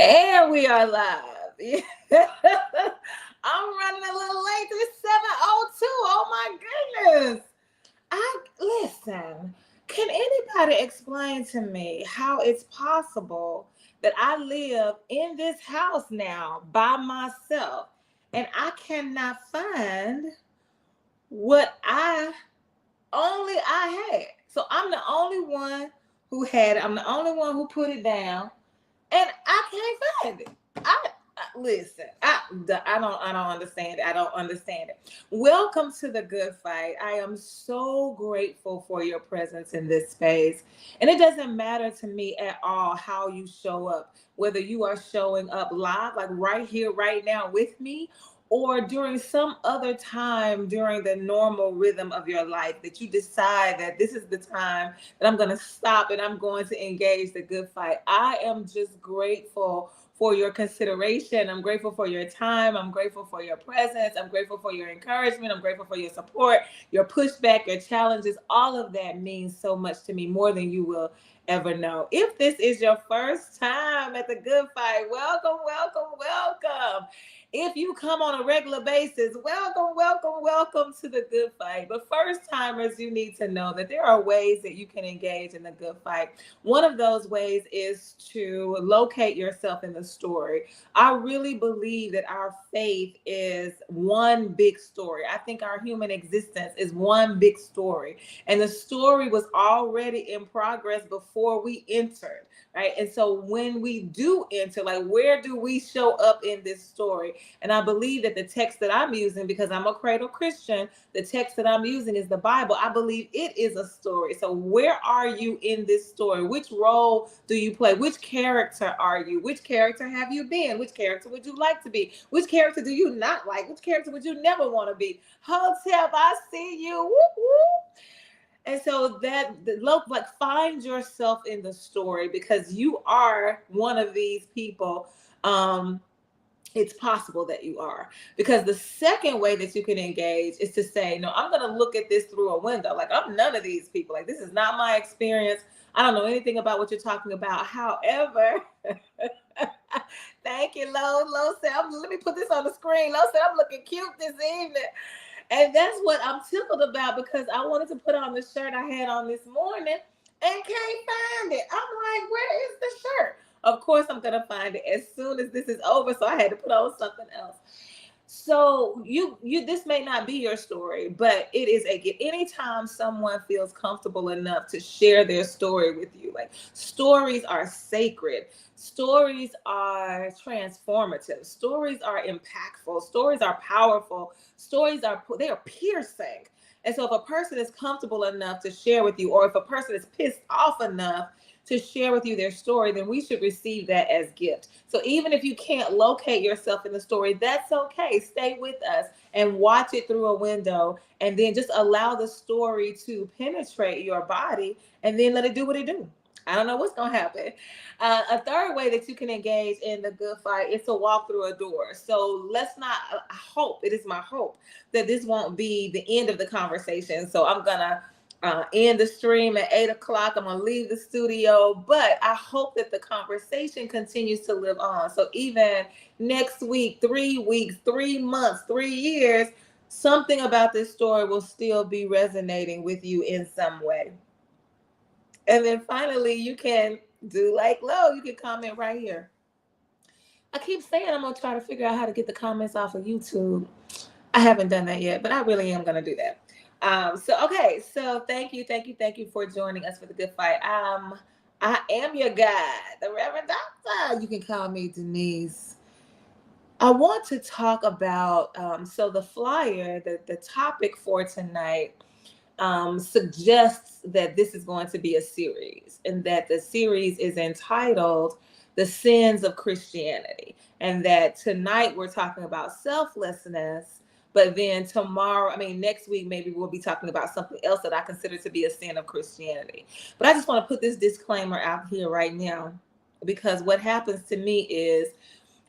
And we are live. I'm running a little late. It's 7:02. Oh my goodness. Listen. Can anybody explain to me how it's possible that I live in this house now by myself and I cannot find what I had? So I'm the only one who had it. I'm the only one who put it down. And I can't find it. Listen. I don't understand it. I don't understand it. Welcome to the Good Fight. I am so grateful for your presence in this space. And it doesn't matter to me at all how you show up, whether you are showing up live, like right here, right now with me, or during some other time during the normal rhythm of your life that you decide that this is the time that I'm going to stop and I'm going to engage the good fight. I am just grateful for your consideration. I'm grateful for your time. I'm grateful for your presence. I'm grateful for your encouragement. I'm grateful for your support, your pushback, your challenges. All of that means so much to me, more than you will ever know. If this is your first time at the Good Fight, welcome, welcome, welcome. If you come on a regular basis, welcome, welcome, welcome to the Good Fight. But first timers, you need to know that there are ways that you can engage in the Good Fight. One of those ways is to locate yourself in the story. I really believe that our faith is one big story. I think our human existence is one big story. And the story was already in progress before we entered. Right. And so when we do enter, like, where do we show up in this story? And I believe that the text that I'm using, because I'm a cradle Christian, the text that I'm using is the Bible. I believe it is a story. So where are you in this story? Which role do you play? Which character are you? Which character have you been? Which character would you like to be? Which character do you not like? Which character would you never want to be? Hotep, I see you. Whoop, whoop. And so like, find yourself in the story, because you are one of these people. It's possible that you are, because the second way that you can engage is to say, no, I'm going to look at this through a window. Like, I'm none of these people. Like, this is not my experience. I don't know anything about what you're talking about. However, thank you, Lo said, let me put this on the screen. Lo said, I'm looking cute this evening. And that's what I'm tickled about, because I wanted to put on the shirt I had on this morning and can't find it. I'm like, where is the shirt? Of course, I'm going to find it as soon as this is over. So I had to put on something else. So this may not be your story, but it is a gift. Anytime someone feels comfortable enough to share their story with you, like, stories are sacred. Stories are transformative. Stories are impactful. Stories are powerful. They are piercing. And so if a person is comfortable enough to share with you, or if a person is pissed off enough to share with you their story, then we should receive that as gift. So even if you can't locate yourself in the story, that's okay. Stay with us and watch it through a window, and then just allow the story to penetrate your body, and then let it do what it do. I don't know what's going to happen. A third way that you can engage in the good fight is to walk through a door. So it is my hope that this won't be the end of the conversation. So I'm going to end the stream at 8 o'clock. I'm going to leave the studio, but I hope that the conversation continues to live on. So even next week, 3 weeks, 3 months, 3 years, something about this story will still be resonating with you in some way. And then finally, you can do like Lo, you can comment right here. I keep saying I'm going to try to figure out how to get the comments off of YouTube. I haven't done that yet, but I really am going to do that. So thank you for joining us for the Good Fight. I am your guide, the Reverend Doctor. You can call me Denise. I want to talk about, so the flyer, the topic for tonight suggests that this is going to be a series, and that the series is entitled The Sins of Christianity, and that tonight we're talking about selflessness. But then next week, maybe we'll be talking about something else that I consider to be a sin of Christianity. But I just want to put this disclaimer out here right now, because what happens to me is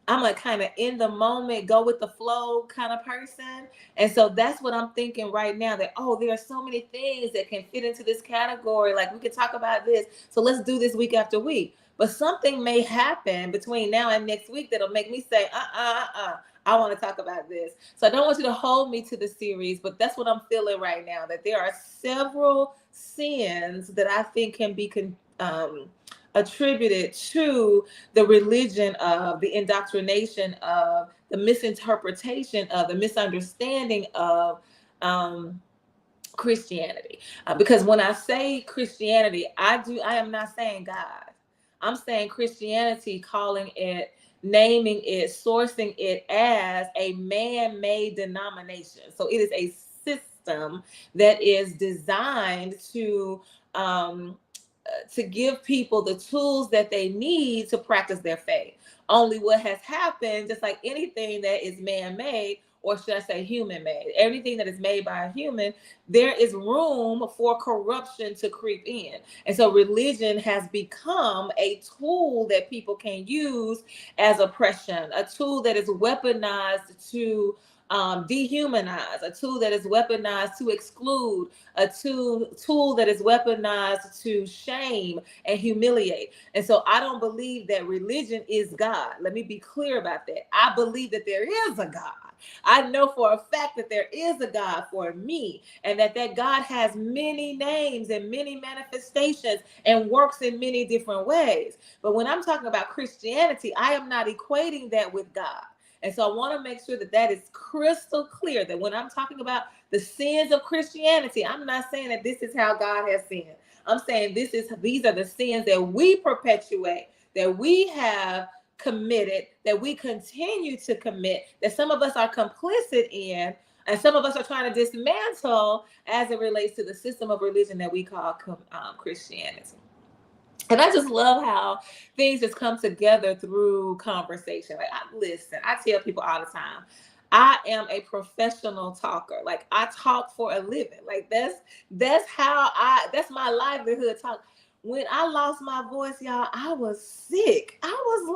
I'm a kind of in the moment, go with the flow kind of person. And so that's what I'm thinking right now, that, there are so many things that can fit into this category. Like, we could talk about this. So let's do this week after week. But something may happen between now and next week that'll make me say, I want to talk about this. So I don't want you to hold me to the series, but that's what I'm feeling right now, that there are several sins that I think can be attributed to the religion of, the indoctrination of, the misinterpretation of, the misunderstanding of Christianity. Because when I say Christianity, I am not saying God. I'm saying Christianity, calling it, naming it, sourcing it as a man-made denomination. So it is a system that is designed to give people the tools that they need to practice their faith. Only what has happened, just like anything that is man-made, or should I say human-made, everything that is made by a human, there is room for corruption to creep in. And so religion has become a tool that people can use as oppression, a tool that is weaponized to dehumanize, a tool that is weaponized to exclude, a tool that is weaponized to shame and humiliate. And so I don't believe that religion is God. Let me be clear about that. I believe that there is a God. I know for a fact that there is a God for me, and that God has many names and many manifestations and works in many different ways. But when I'm talking about Christianity, I am not equating that with God. And so I want to make sure that that is crystal clear, that when I'm talking about the sins of Christianity, I'm not saying that this is how God has sinned. I'm saying these are the sins that we perpetuate, that we have committed, that we continue to commit, that some of us are complicit in, and some of us are trying to dismantle as it relates to the system of religion that we call Christianity. And I just love how things just come together through conversation. Like, I tell people all the time, I am a professional talker. Like, I talk for a living. Like, that's my livelihood talk. When I lost my voice, y'all, I was sick. I was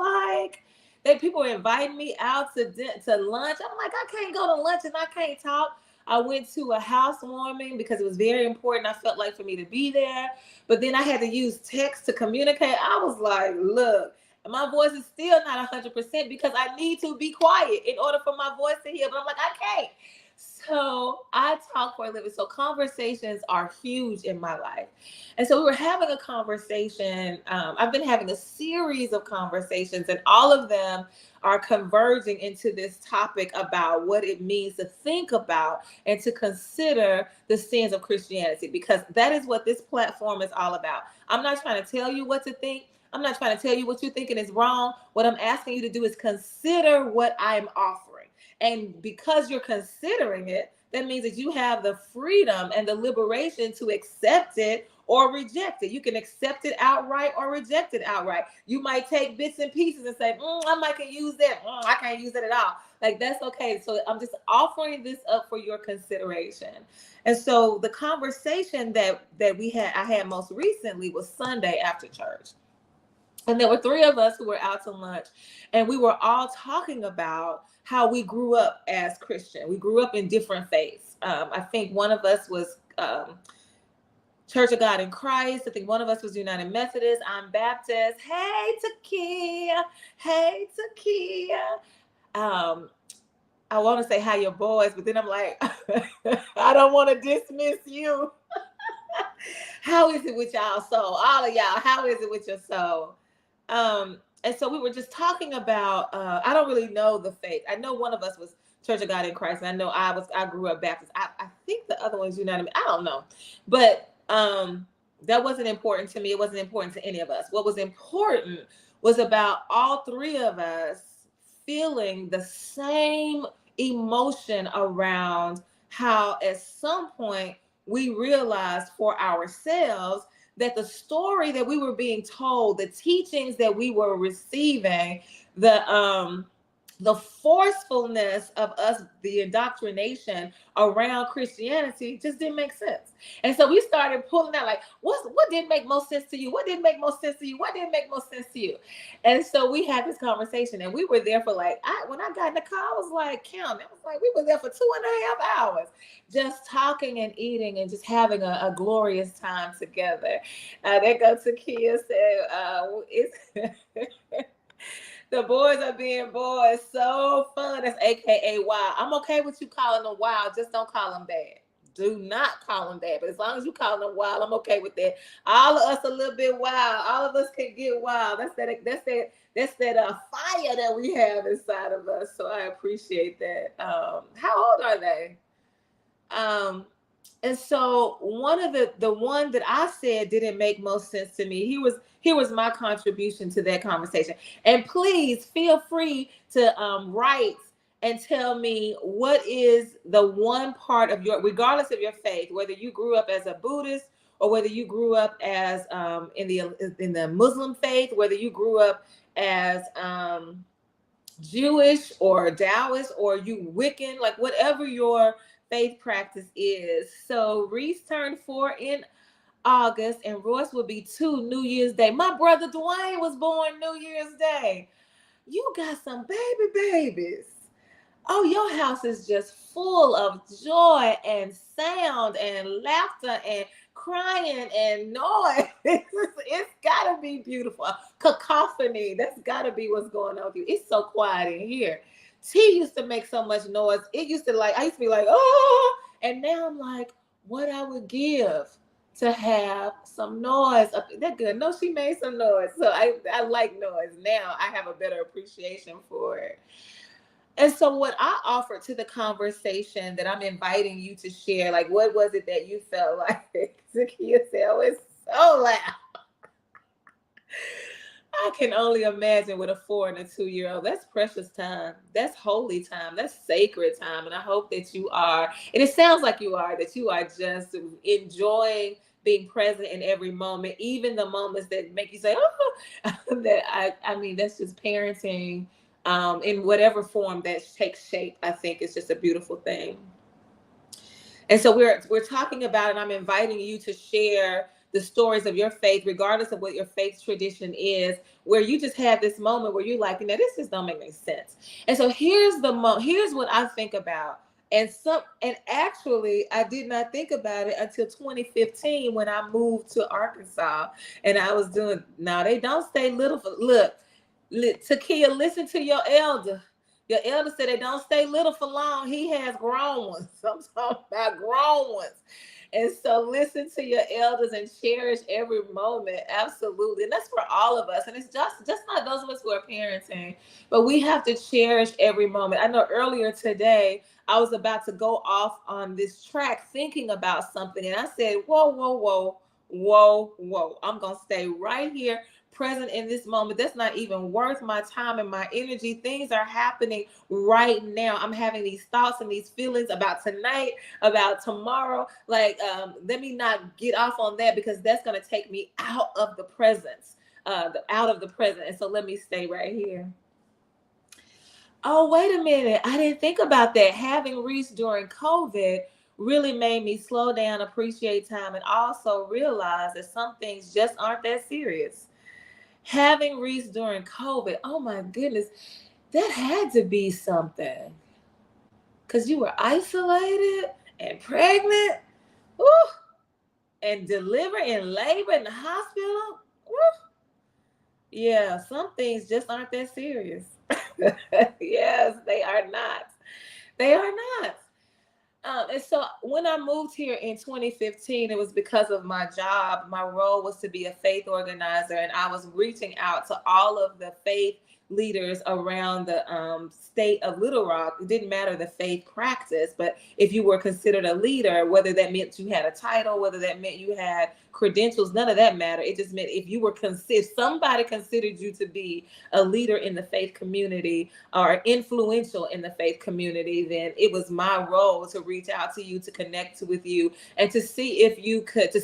like, people were inviting me out to lunch. I'm like, I can't go to lunch and I can't talk. I went to a housewarming because it was very important, I felt like, for me to be there. But then I had to use text to communicate. I was like, look, my voice is still not 100% because I need to be quiet in order for my voice to heal. But I'm like, I can't. So I talk for a living. So conversations are huge in my life. And so we were having a conversation. I've been having a series of conversations, and all of them are converging into this topic about what it means to think about and to consider the sins of Christianity, because that is what this platform is all about. I'm not trying to tell you what to think. I'm not trying to tell you what you're thinking is wrong. What I'm asking you to do is consider what I'm offering. And because you're considering it, that means that you have the freedom and the liberation to accept it or reject it. You can accept it outright or reject it outright. You might take bits and pieces and say, I might can use that. I can't use it at all. Like, that's okay. So I'm just offering this up for your consideration. And so the conversation that I had most recently was Sunday after church. And there were three of us who were out to lunch, and we were all talking about how we grew up as Christian. We grew up in different faiths. I think one of us was Church of God in Christ. I think one of us was United Methodist. I'm Baptist. Hey, Takia. Hey, Takia. I want to say hi, your boys, but then I'm like, I don't want to dismiss you. How is it with y'all soul? All of y'all, how is it with your soul? And so we were just talking about, I don't really know the faith. I know one of us was Church of God in Christ, and I know I grew up Baptist. I think the other one's United. I don't know. But that wasn't important to me. It wasn't important to any of us. What was important was about all three of us feeling the same emotion around how at some point we realized for ourselves that the story that we were being told, the teachings that we were receiving, the the forcefulness of us, the indoctrination around Christianity just didn't make sense. And so we started pulling out like, what didn't make most sense to you? What didn't make most sense to you? What didn't make most sense to you? And so we had this conversation, and we were there for like, when I got in the car, I was like, counting. I was like, we were there for 2.5 hours just talking and eating and just having a glorious time together. There goes Takia said, it's the boys are being boys. So fun. That's AKA wild. I'm okay with you calling them wild. Just don't call them bad. Do not call them bad. But as long as you call them wild, I'm okay with that. All of us a little bit wild. All of us can get wild. That's that fire that we have inside of us. So I appreciate that. How old are they? And so one of the one that I said didn't make most sense to me. Here was my contribution to that conversation. And please feel free to write and tell me what is the one part of your, regardless of your faith, whether you grew up as a Buddhist or whether you grew up as in the Muslim faith, whether you grew up as Jewish or Taoist or you Wiccan, like whatever your faith practice is. So Reese turned 4 in August and Royce will be 2 New Year's Day. My brother Dwayne was born New Year's Day. You got some babies. Oh, your house is just full of joy and sound and laughter and crying and noise. It's gotta be beautiful. Cacophony. That's gotta be what's going on with you. It's so quiet in here. T used to make so much noise. I used to be like, oh, and now I'm like, what I would give to have some noise. That good. No, she made some noise. So I like noise. Now I have a better appreciation for it. And so what I offered to the conversation that I'm inviting you to share, like, what was it that you felt like? Zakia said, oh, it's so loud. I can only imagine with a 4 and a 2-year-old. That's precious time. That's holy time. That's sacred time. And I hope that you are, and it sounds like you are, that you are just enjoying being present in every moment, even the moments that make you say, oh, I mean, that's just parenting in whatever form that takes shape. I think it's just a beautiful thing. And so we're talking about, and I'm inviting you to share the stories of your faith, regardless of what your faith tradition is, where you just had this moment where you're like, this just don't make any sense. And so here's what I think about. And actually, I did not think about it until 2015 when I moved to Arkansas, and I was doing. Now they don't stay little for look. Takia, listen to your elder. Your elder said they don't stay little for long. He has grown ones. I'm talking about grown ones. And so listen to your elders and cherish every moment. Absolutely. And that's for all of us. And it's just not those of us who are parenting, but we have to cherish every moment. I know earlier today, I was about to go off on this track thinking about something. And I said, whoa. I'm going to stay right here, present in this moment. That's not even worth my time and my energy. Things are happening right now. I'm having these thoughts and these feelings about tonight, about tomorrow. Like, let me not get off on that, because that's going to take me out of the presence, out of the present. And so let me stay right here. Oh, wait a minute. I didn't think about that. Having Reese during COVID really made me slow down, appreciate time, and also realize that some things just aren't that serious. Having Reese during COVID, oh my goodness, that had to be something. Because you were isolated and pregnant, woo, and delivered in labor in the hospital. Woo. Yeah, some things just aren't that serious. Yes, they are not. They are not. And so when I moved here in 2015, it was because of my job. My role was to be a faith organizer, and I was reaching out to all of the faith leaders around the state of Little Rock. It didn't matter the faith practice, but if you were considered a leader, whether that meant you had a title, whether that meant you had credentials, none of that mattered. It just meant if somebody considered you to be a leader in the faith community or influential in the faith community, then it was my role to reach out to you, to connect with you, and to see if you could,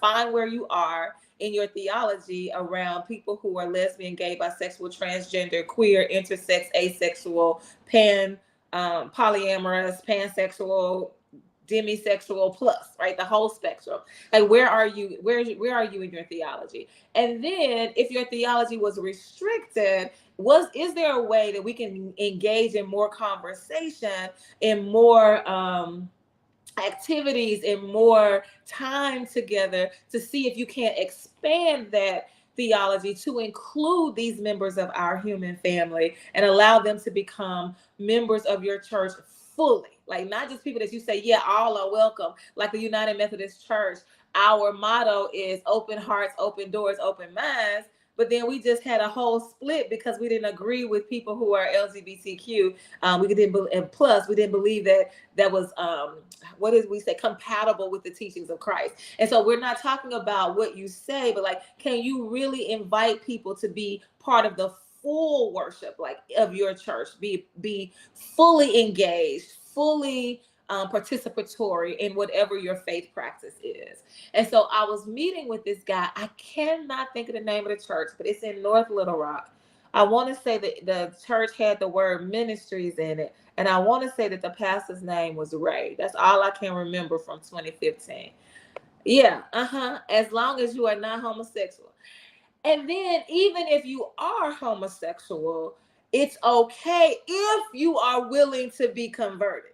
find where you are in your theology around people who are lesbian, gay, bisexual, transgender, queer, intersex, asexual, polyamorous, pansexual, demisexual plus, right? The whole spectrum. Like, where are you? Where are you in your theology? And then if your theology was restricted, is there a way that we can engage in more conversation, in more activities, and more time together to see if you can expand that theology to include these members of our human family and allow them to become members of your church fully? Like, not just people that you say, yeah, all are welcome. Like the United Methodist Church, our motto is open hearts, open doors, open minds. But then we just had a whole split because we didn't agree with people who are LGBTQ. And plus, we didn't believe that was what did we say, compatible with the teachings of Christ. And so we're not talking about what you say, but like, can you really invite people to be part of the full worship, like, of your church, be fully engaged, fully participatory in whatever your faith practice is. And so I was meeting with this guy. I cannot think of the name of the church, but it's in North Little Rock. I want to say that the church had the word ministries in it. And I want to say that the pastor's name was Ray. That's all I can remember from 2015. Yeah, as long as you are not homosexual. And then even if you are homosexual, it's okay if you are willing to be converted.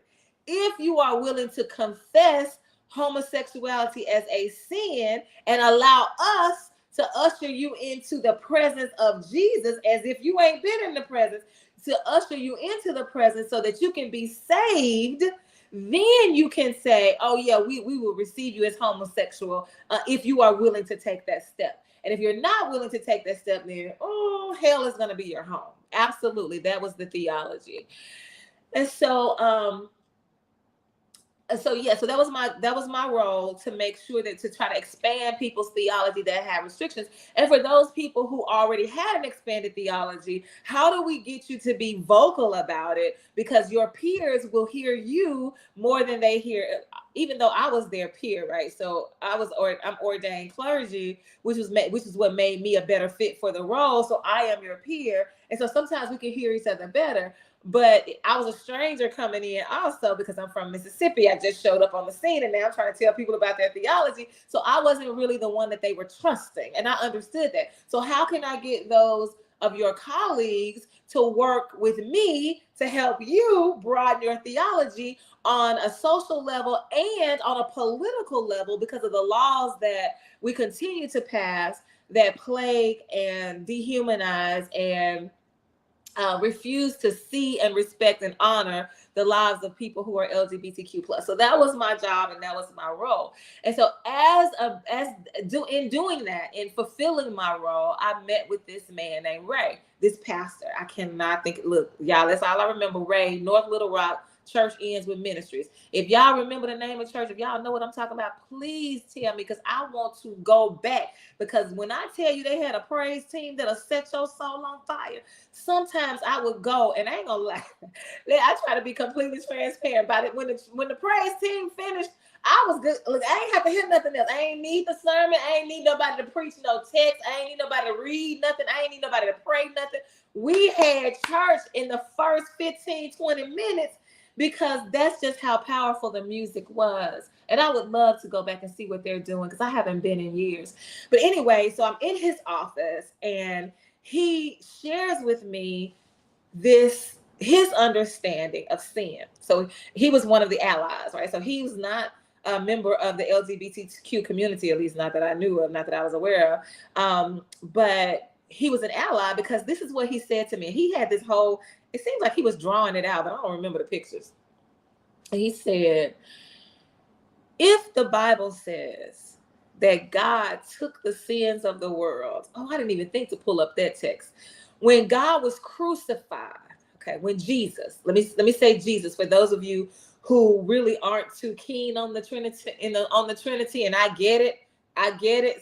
If you are willing to confess homosexuality as a sin and allow us to usher you into the presence of Jesus, as if you ain't been in the presence, to usher you into the presence so that you can be saved, then you can say, oh yeah, we will receive you as homosexual if you are willing to take that step. And if you're not willing to take that step, then, oh, hell is going to be your home. Absolutely. That was the theology. And so that was my role, to make sure that, to try to expand people's theology that have restrictions. And for those people who already had an expanded theology, how do we get you to be vocal about it? Because your peers will hear you more than they hear, even though I was their peer, right? So I'm ordained clergy, which is what made me a better fit for the role. So I am your peer. And so sometimes we can hear each other better. But I was a stranger coming in also, because I'm from Mississippi. I just showed up on the scene, and now I'm trying to tell people about their theology. So I wasn't really the one that they were trusting, and I understood that. So how can I get those of your colleagues to work with me to help you broaden your theology on a social level and on a political level, because of the laws that we continue to pass that plague and dehumanize and refuse to see and respect and honor the lives of people who are LGBTQ plus. So that was my job, and that was my role. And so in doing that, in fulfilling my role, I met with this man named Ray, this pastor. I cannot think. Look, y'all, that's all I remember. Ray, North Little Rock. Church ends with ministries. If y'all remember the name of church, if y'all know what I'm talking about, please tell me, because I want to go back. Because when I tell you they had a praise team that'll set your soul on fire, sometimes I would go, and I ain't gonna lie, I try to be completely transparent about it. When the praise team finished, I was good. Look, I ain't have to hear nothing else. I ain't need the sermon. I ain't need nobody to preach no text. I ain't need nobody to read nothing. I ain't need nobody to pray nothing. We had church in the first 15, 20 minutes, because that's just how powerful the music was. And I would love to go back and see what they're doing, because I haven't been in years. But anyway, so I'm in his office, and he shares with me his understanding of sin. So he was one of the allies, right? So he was not a member of the LGBTQ community, at least not that I knew of, not that I was aware of. But he was an ally, because this is what he said to me. He had this whole, it seems like he was drawing it out, but I don't remember the pictures. He said, if the Bible says that God took the sins of the world, I didn't even think to pull up that text. When God was crucified, when Jesus, let me say Jesus, for those of you who really aren't too keen on the Trinity, on the Trinity, and I get it.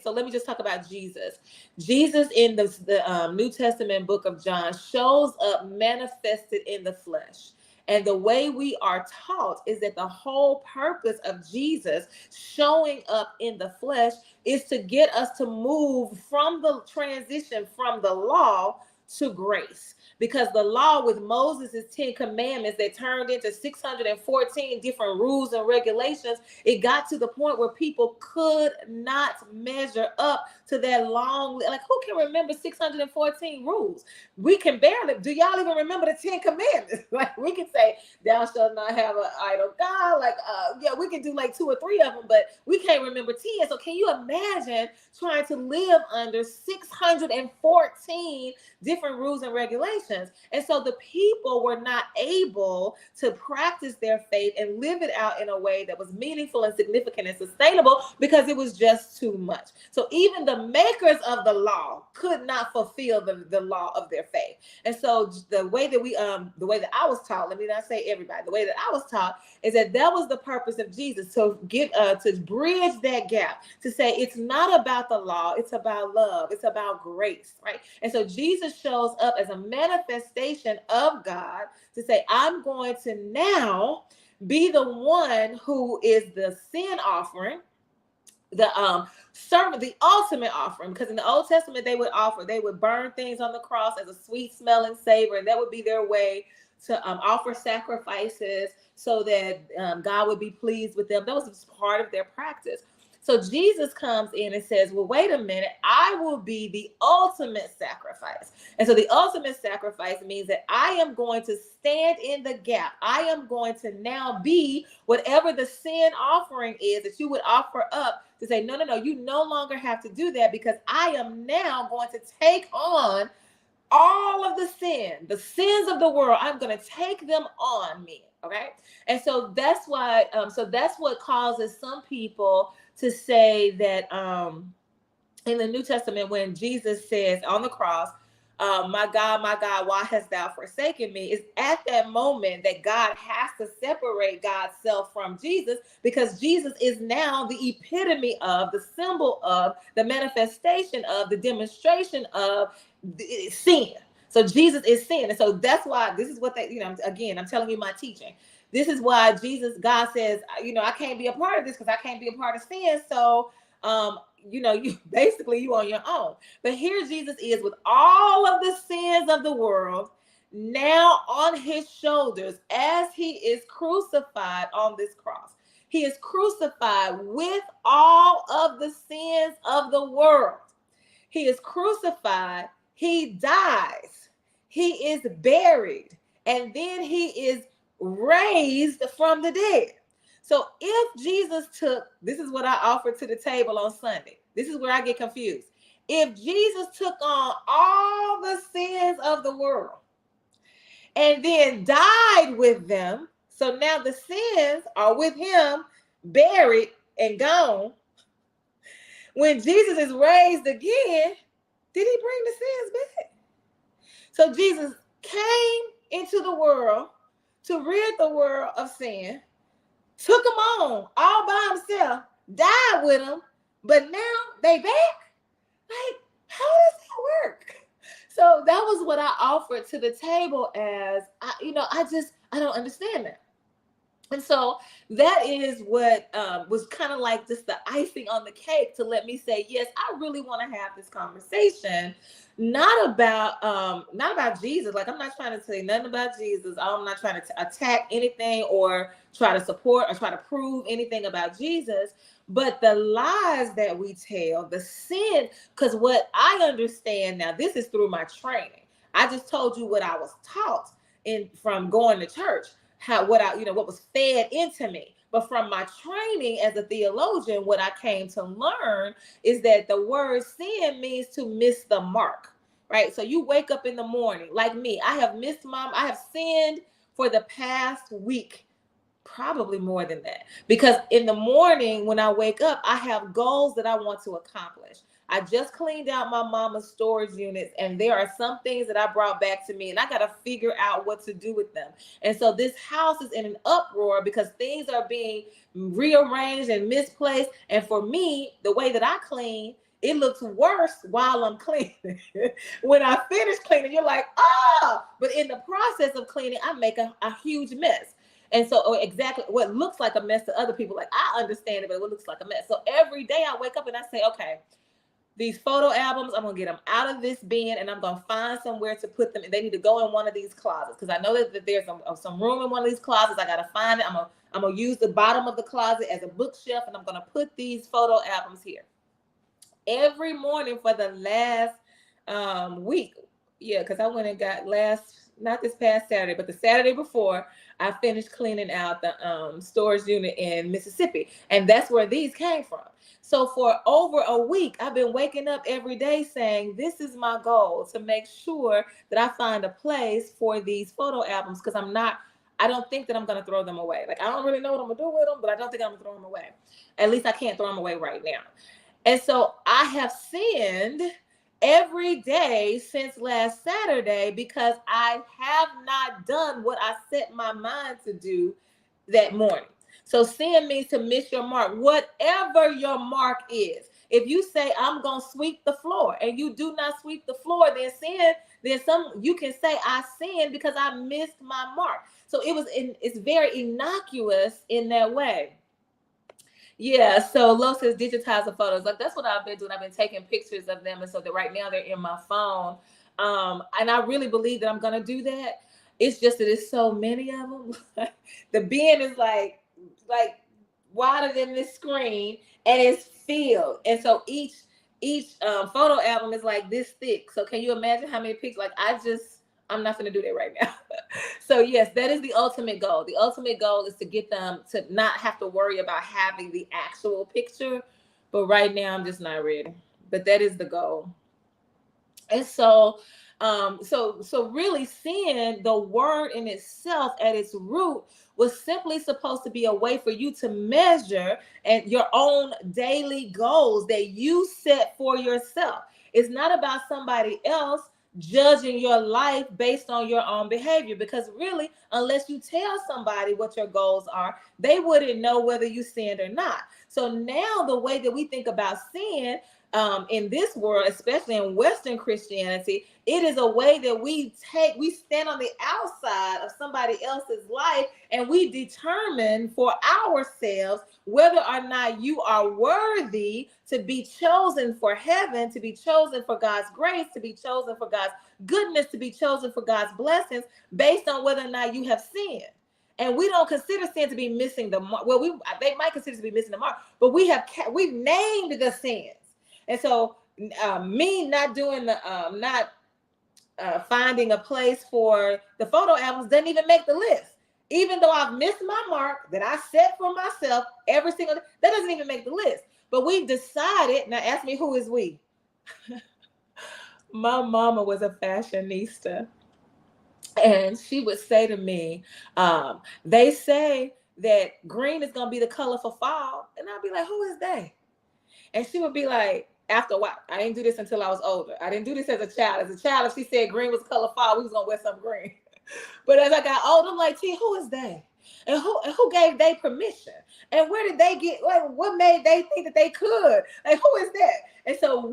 So let me just talk about Jesus. Jesus in the New Testament book of John shows up manifested in the flesh. And the way we are taught is that the whole purpose of Jesus showing up in the flesh is to get us to move from the transition from the law to grace. Because the law with Moses' 10 commandments that turned into 614 different rules and regulations, it got to the point where people could not measure up to that long, like who can remember 614 rules? We can barely, do y'all even remember the 10 commandments? Like we can say, thou shalt not have an idol God, like, yeah, we can do like 2 or 3 of them, but we can't remember 10. So can you imagine trying to live under 614 different rules and regulations? And so the people were not able to practice their faith and live it out in a way that was meaningful and significant and sustainable because it was just too much. So even the makers of the law could not fulfill the law of their faith. And so the way that the way that I was taught, let me not say everybody, the way that I was taught is that was the purpose of Jesus, to bridge that gap, to say it's not about the law, it's about love, it's about grace, right? And so Jesus shows up as a manifestation of God to say, I'm going to now be the one who is the sin offering, the servant, the ultimate offering. Because in the Old Testament they would burn things on the cross as a sweet smelling savor, and that would be their way to offer sacrifices so that God would be pleased with them. That was just part of their practice. So Jesus comes in and says, well, wait a minute, I will be the ultimate sacrifice. And so the ultimate sacrifice means that I am going to stand in the gap. I am going to now be whatever the sin offering is that you would offer up, to say, no, you no longer have to do that, because I am now going to take on all of the sins of the world. I'm going to take them on me. Okay. And so that's why, that's what causes some people to say that in the New Testament, when Jesus says on the cross, my God, why hast thou forsaken me? Is at that moment that God has to separate God's self from Jesus, because Jesus is now the epitome of, the symbol of, the manifestation of, the demonstration of sin. So Jesus is sin. And so that's why, this is what they, again, I'm telling you my teaching. This is why God says, I can't be a part of this because I can't be a part of sin. So, you basically you on your own. But here Jesus is with all of the sins of the world now on his shoulders as he is crucified on this cross. He is crucified with all of the sins of the world. He is crucified. He dies. He is buried. And then he is raised from the dead. So if Jesus this is what I offered to the table on Sunday. This is where I get confused. If Jesus took on all the sins of the world and then died with them, so now the sins are with him, buried and gone. When Jesus is raised again, did he bring the sins back? So Jesus came into the world to rid the world of sin, took them on all by himself, died with them, but now they back? Like, how does that work? So that was what I offered to the table as, I don't understand that. And so that is what was kind of like just the icing on the cake to let me say, yes, I really want to have this conversation, not about Jesus. Like, I'm not trying to say nothing about Jesus. I'm not trying to attack anything or try to support or try to prove anything about Jesus. But the lies that we tell, the sin, because what I understand now, this is through my training. I just told you what I was taught from going to church. What was fed into me. But from my training as a theologian, what I came to learn is that the word sin means to miss the mark, right? So you wake up in the morning, like me, I have sinned for the past week, probably more than that, because in the morning when I wake up, I have goals that I want to accomplish. I just cleaned out my mama's storage units, and there are some things that I brought back to me, and I got to figure out what to do with them. And so this house is in an uproar because things are being rearranged and misplaced. And for me, the way that I clean it looks worse while I'm cleaning. When I finish cleaning, you're like, but in the process of cleaning, I make a huge mess. And so exactly what looks like a mess to other people, like I understand it, but it looks like a mess. So every day I wake up and I say, okay, these photo albums, I'm gonna get them out of this bin and I'm gonna find somewhere to put them. They need to go in one of these closets because I know that there's some room in one of these closets. I gotta find it. I'm gonna use the bottom of the closet as a bookshelf, and I'm gonna put these photo albums here. Every morning for the last week, yeah, because I went and got not this past Saturday, but the Saturday before, I finished cleaning out the storage unit in Mississippi, and that's where these came from. So for over a week, I've been waking up every day saying, this is my goal, to make sure that I find a place for these photo albums, because I don't think that I'm going to throw them away. Like, I don't really know what I'm going to do with them, but I don't think I'm going to throw them away. At least I can't throw them away right now. And so I have sinned every day since last Saturday because I have not done what I set my mind to do that morning. So sin means to miss your mark, whatever your mark is. If you say, I'm going to sweep the floor, and you do not sweep the floor, then you can say I sinned because I missed my mark. So it's very innocuous in that way. Yeah, so Lo says digitize the photos. Like, that's what I've been doing. I've been taking pictures of them, and so that right now they're in my phone. And I really believe that I'm gonna do that. It's just that it's so many of them. The bin is like wider than this screen, and it's filled. And so each photo album is like this thick. So can you imagine how many pictures? Like, I'm not going to do that right now. So yes, that is the ultimate goal. The ultimate goal is to get them to not have to worry about having the actual picture. But right now I'm just not ready. But that is the goal. And so, so really sin, the word in itself at its root, was simply supposed to be a way for you to measure and your own daily goals that you set for yourself. It's not about somebody else judging your life based on your own behavior, because really, unless you tell somebody what your goals are, they wouldn't know whether you sinned or not. So now the way that we think about sin in this world, especially in Western Christianity, it is a way that we stand on the outside of somebody else's life, and we determine for ourselves whether or not you are worthy to be chosen for heaven, to be chosen for God's grace, to be chosen for God's goodness, to be chosen for God's blessings, based on whether or not you have sinned. And we don't consider sin to be missing the mark. Well, they might consider to be missing the mark, but we've named the sins. And so me not doing the finding a place for the photo albums doesn't even make the list. Even though I've missed my mark that I set for myself every single day, that doesn't even make the list. But we've decided, now ask me, who is we? My mama was a fashionista. And she would say to me, they say that green is going to be the color for fall. And I'd be like, who is they? And she would be like, after a while, I didn't do this until I was older. I didn't do this as a child. As a child, if she said green was color fall, we was going to wear some green. But as I got older, I'm like, T, who is they? And who gave they permission? And where did they get, like, what made they think that they could? Like, who is that? And so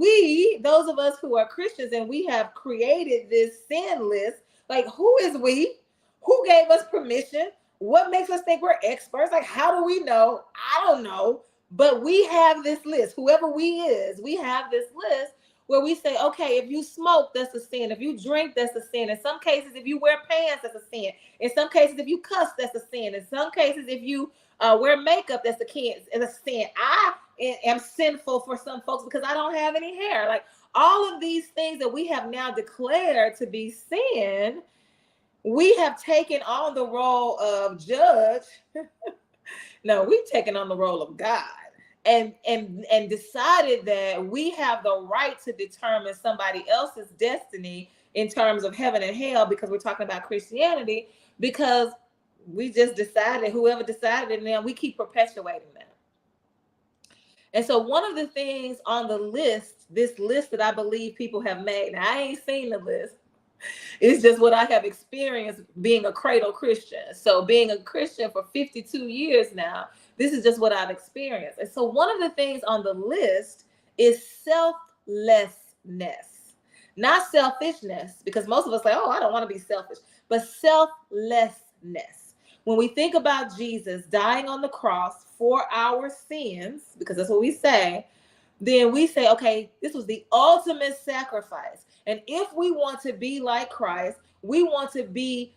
those of us who are Christians, and we have created this sin list, like, who is we? Who gave us permission? What makes us think we're experts? Like, how do we know? I don't know. But we have this list. Whoever we have this list where we say, okay, if you smoke, that's a sin. If you drink, that's a sin. In some cases, if you wear pants, that's a sin. In some cases, if you cuss, that's a sin. In some cases, if you wear makeup, that's a sin. I am sinful for some folks because I don't have any hair. Like, all of these things that we have now declared to be sin, we have taken on the role of judge. No, we've taken on the role of God. And decided that we have the right to determine somebody else's destiny in terms of heaven and hell, because we're talking about Christianity, because we just decided, whoever decided it, now we keep perpetuating that. And so one of the things on the list, this list that I believe people have made, now I ain't seen the list, it's just what I have experienced being a cradle Christian. So being a Christian for 52 years now, this is just what I've experienced. And so one of the things on the list is selflessness. Not selfishness, because most of us say, oh, I don't want to be selfish, but selflessness. When we think about Jesus dying on the cross for our sins, because that's what we say, then we say, okay, this was the ultimate sacrifice. And if we want to be like Christ, we want to be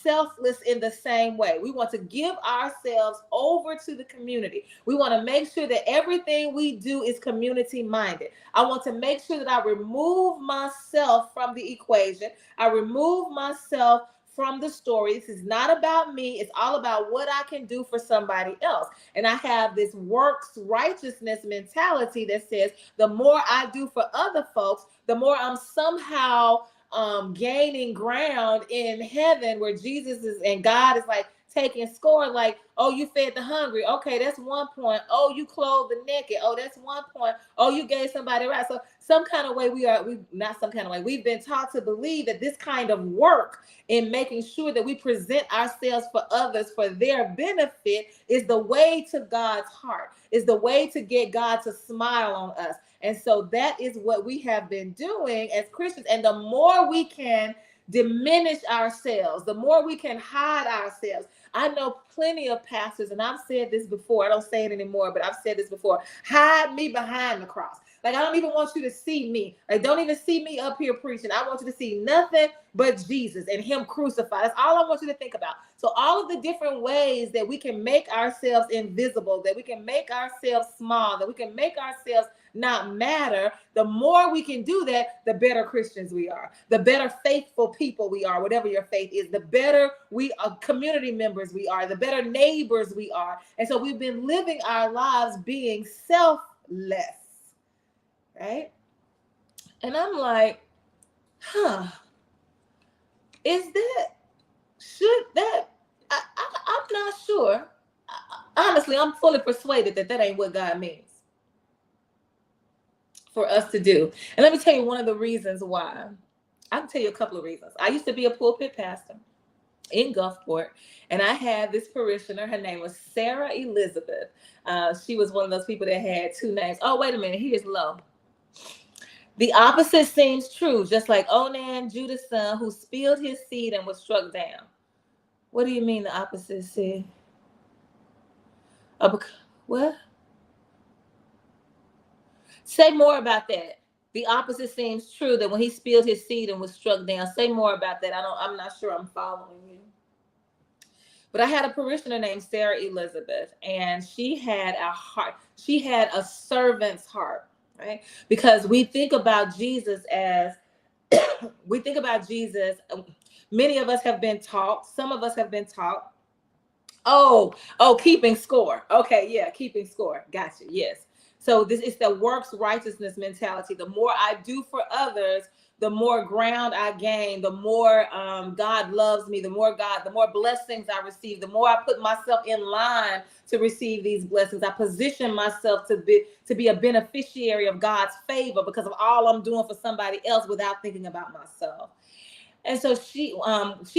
selfless in the same way. We want to give ourselves over to the community. We want to make sure that everything we do is community minded. I want to make sure that I remove myself from the equation. I remove myself from the story. This is not about me. It's all about what I can do for somebody else. And I have this works righteousness mentality that says the more I do for other folks, the more I'm somehow gaining ground in heaven, where Jesus is and God is like taking score, like, oh, you fed the hungry. Okay, that's 1 point. Oh, you clothed the naked. Oh, that's 1 point. Oh, you gave somebody right. So some kind of way we've been taught to believe that this kind of work in making sure that we present ourselves for others for their benefit is the way to God's heart, is the way to get God to smile on us. And so that is what we have been doing as Christians. And the more we can diminish ourselves, the more we can hide ourselves. I know plenty of pastors, and I've said this before, I don't say it anymore, but I've said this before: hide me behind the cross. Like, I don't even want you to see me. Like, don't even see me up here preaching. I want you to see nothing but Jesus and him crucified. That's all I want you to think about. So all of the different ways that we can make ourselves invisible, that we can make ourselves small, that we can make ourselves not matter, the more we can do that, the better Christians we are, the better faithful people we are, whatever your faith is, the better we are community members we are, the better neighbors we are. And so we've been living our lives being selfless, right? And I'm like, I'm not sure. Honestly, I'm fully persuaded that ain't what God means for us to do. And let me tell you one of the reasons why. I can tell you a couple of reasons. I used to be a pulpit pastor in Gulfport, and I had this parishioner. Her name was Sarah Elizabeth. She was one of those people that had two names. Oh, wait a minute. Here's Lo. The opposite seems true, just like Onan, Judah's son, who spilled his seed and was struck down. What do you mean the opposite seed? What? Say more about that. The opposite seems true, that when he spilled his seed and was struck down. Say more about that. I'm not sure I'm following you. But I had a parishioner named Sarah Elizabeth, and she had a heart. She had a servant's heart, right? Because we think about Jesus as, many of us have been taught, some of us have been taught, keeping score. Okay, yeah, keeping score. Gotcha, yes. So this is the works righteousness mentality. The more I do for others, the more ground I gain, the more God loves me, the more blessings I receive, the more I put myself in line to receive these blessings. I position myself to be a beneficiary of God's favor because of all I'm doing for somebody else without thinking about myself. And so she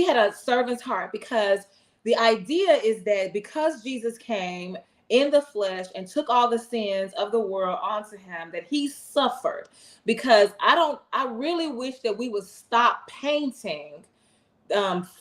had a servant's heart, because the idea is that because Jesus came in the flesh and took all the sins of the world onto him, that he suffered. Because I really wish that we would stop painting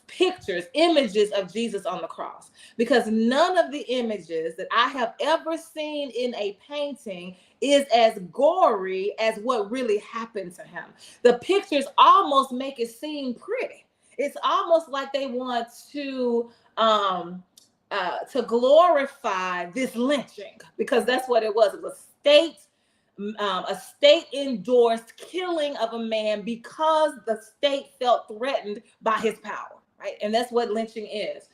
pictures, images of Jesus on the cross, because none of the images that I have ever seen in a painting is as gory as what really happened to him. The pictures almost make it seem pretty. It's almost like they want to glorify this lynching, because that's what it was. It was a state endorsed killing of a man because the state felt threatened by his power, right? And that's what lynching is.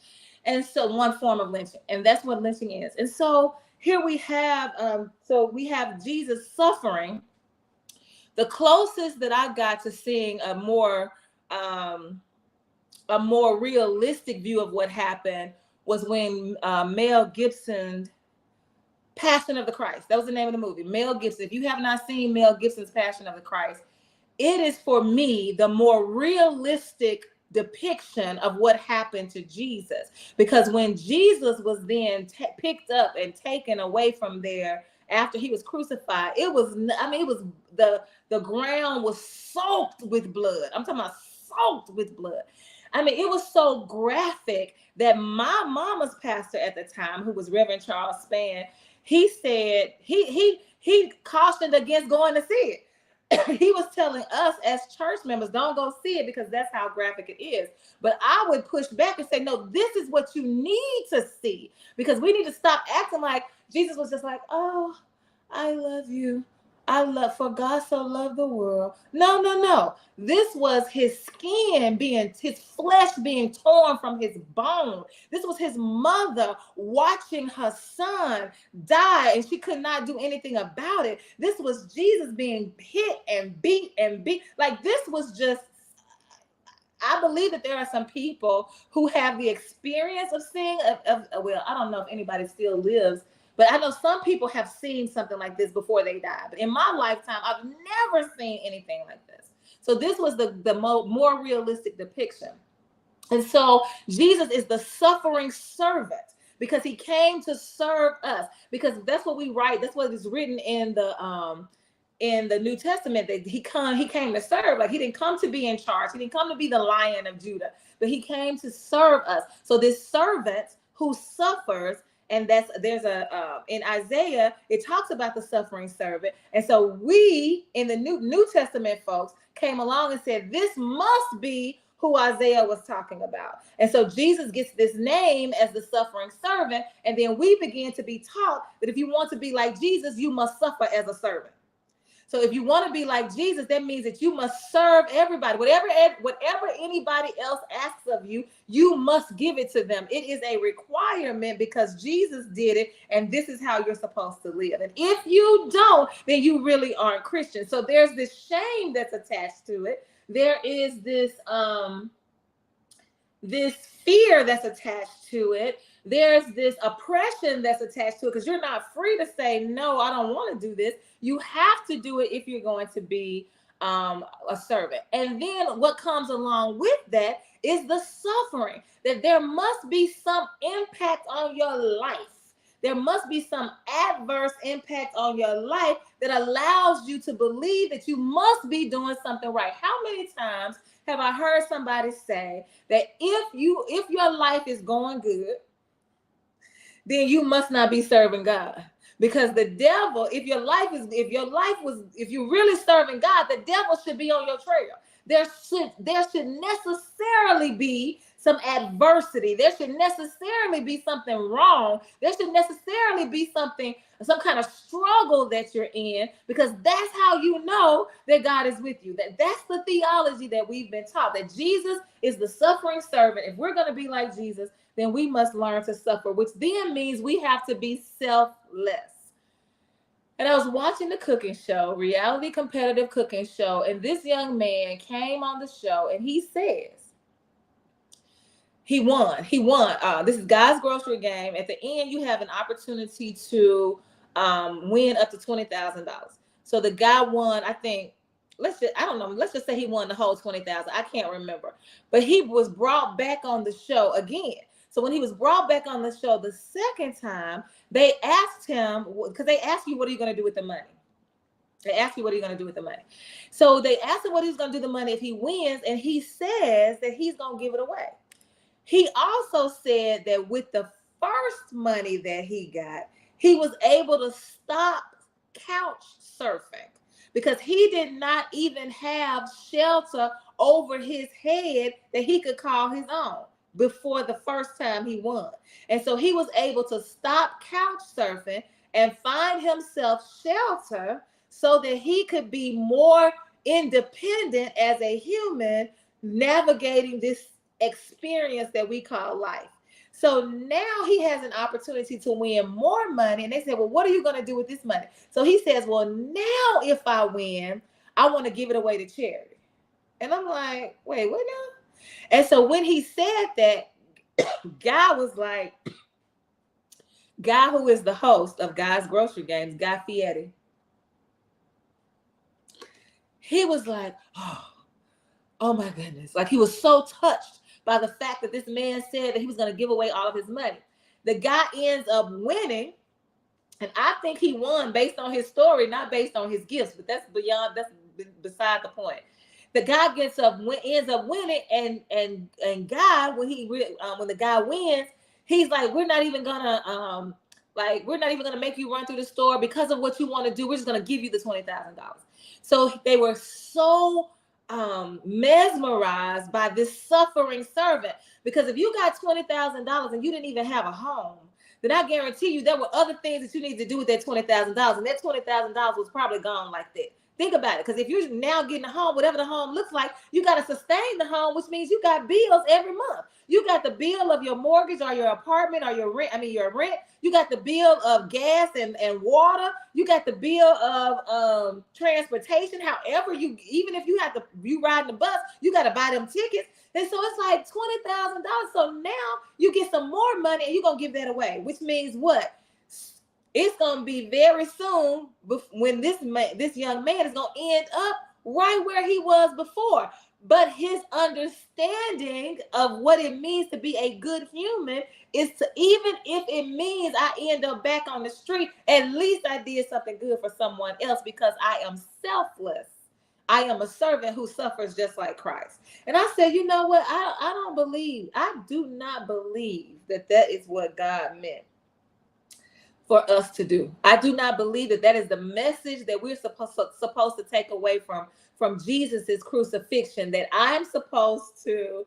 And so one form of lynching, and that's what lynching is. And so here we have, Jesus suffering. The closest that I got to seeing a more realistic view of what happened was when Mel Gibson, Passion of the Christ. That was the name of the movie. Mel Gibson. If you have not seen Mel Gibson's Passion of the Christ, it is, for me, the more realistic depiction of what happened to Jesus. Because when Jesus was then picked up and taken away from there after he was crucified, it was the ground was soaked with blood. I'm talking about soaked with blood. I mean, it was so graphic that my mama's pastor at the time, who was Reverend Charles Spann, he said he cautioned against going to see it. He was telling us as church members, don't go see it because that's how graphic it is. But I would push back and say, no, this is what you need to see, because we need to stop acting like Jesus was just like, oh, I love you. For God so loved the world. No. This was his skin his flesh being torn from his bone. This was his mother watching her son die, and she could not do anything about it. This was Jesus being hit and beat and beat. Like, this was just, I believe that there are some people who have the experience of seeing, well, I don't know if anybody still lives, but I know some people have seen something like this before they die. But in my lifetime, I've never seen anything like this. So this was the more realistic depiction. And so Jesus is the suffering servant because he came to serve us, because that's what we write. That's what is written in the New Testament, that he came to serve. Like, he didn't come to be in charge. He didn't come to be the Lion of Judah, but he came to serve us. So this servant who suffers, and in Isaiah, it talks about the suffering servant. And so we in the New Testament folks came along and said, this must be who Isaiah was talking about. And so Jesus gets this name as the suffering servant. And then we begin to be taught that if you want to be like Jesus, you must suffer as a servant. So if you want to be like Jesus, that means that you must serve everybody. Whatever anybody else asks of you, you must give it to them. It is a requirement because Jesus did it, and this is how you're supposed to live. And if you don't, then you really aren't Christian. So there's this shame that's attached to it. There is this fear that's attached to it. There's this oppression that's attached to it, because you're not free to say, no, I don't want to do this. You have to do it if you're going to be a servant. And then what comes along with that is the suffering, that there must be some impact on your life. There must be some adverse impact on your life that allows you to believe that you must be doing something right. How many times have I heard somebody say that if your life is going good, then you must not be serving God? Because the devil, if you're really serving God, the devil should be on your trail. There should necessarily be some adversity. There should necessarily be something wrong. There should necessarily be some kind of struggle that you're in, because that's how you know that God is with you. That's the theology that we've been taught, that Jesus is the suffering servant. If we're going to be like Jesus, then we must learn to suffer, which then means we have to be selfless. And I was watching the cooking show, reality competitive cooking show, and this young man came on the show and he says, he won. This is God's grocery game. At the end, you have an opportunity to win up to $20,000. So the guy won, I think, let's just say he won the whole $20,000. I can't remember. But he was brought back on the show again. So when he was brought back on the show the second time, they asked him, because they asked you, what are you going to do with the money? They asked you, what are you going to do with the money? So they asked him what he's going to do with the money if he wins, and he says that he's going to give it away. He also said that with the first money that he got, he was able to stop couch surfing because he did not even have shelter over his head that he could call his own before the first time he won. And so he was able to stop couch surfing and find himself shelter so that he could be more independent as a human navigating this experience that we call life. So now he has an opportunity to win more money. And they said, well, what are you going to do with this money? So he says, well, now if I win, I want to give it away to charity. And I'm like, wait, what now? And so when he said that, Guy was like, Guy, who is the host of Guy's Grocery Games, Guy Fieri, he was like, oh my goodness. Like, he was so touched by the fact that this man said that he was going to give away all of his money. The guy ends up winning, And I think he won based on his story, not based on his gifts. But that's beside the point. The guy ends up winning, and God, when the guy wins, he's like, we're not even gonna make you run through the store because of what you want to do. We're just gonna give you the $20,000. So they were so mesmerized by this suffering servant, because if you got $20,000 and you didn't even have a home, then I guarantee you there were other things that you need to do with that $20,000, and that $20,000 was probably gone like that. Think about it, because if you're now getting a home, whatever the home looks like, you got to sustain the home, which means you got bills every month. You got the bill of your mortgage or your apartment or your rent. Your rent. You got the bill of gas and water. You got the bill of transportation. However, even if you riding the bus, you got to buy them tickets. And so it's like $20,000. So now you get some more money and you're going to give that away, which means what? It's going to be very soon when this young man is going to end up right where he was before. But his understanding of what it means to be a good human is to, even if it means I end up back on the street, at least I did something good for someone else, because I am selfless. I am a servant who suffers just like Christ. And I said, you know what? I do not believe that is what God meant for us to do. I do not believe that is the message that we're supposed to take away from Jesus's crucifixion, that I'm supposed to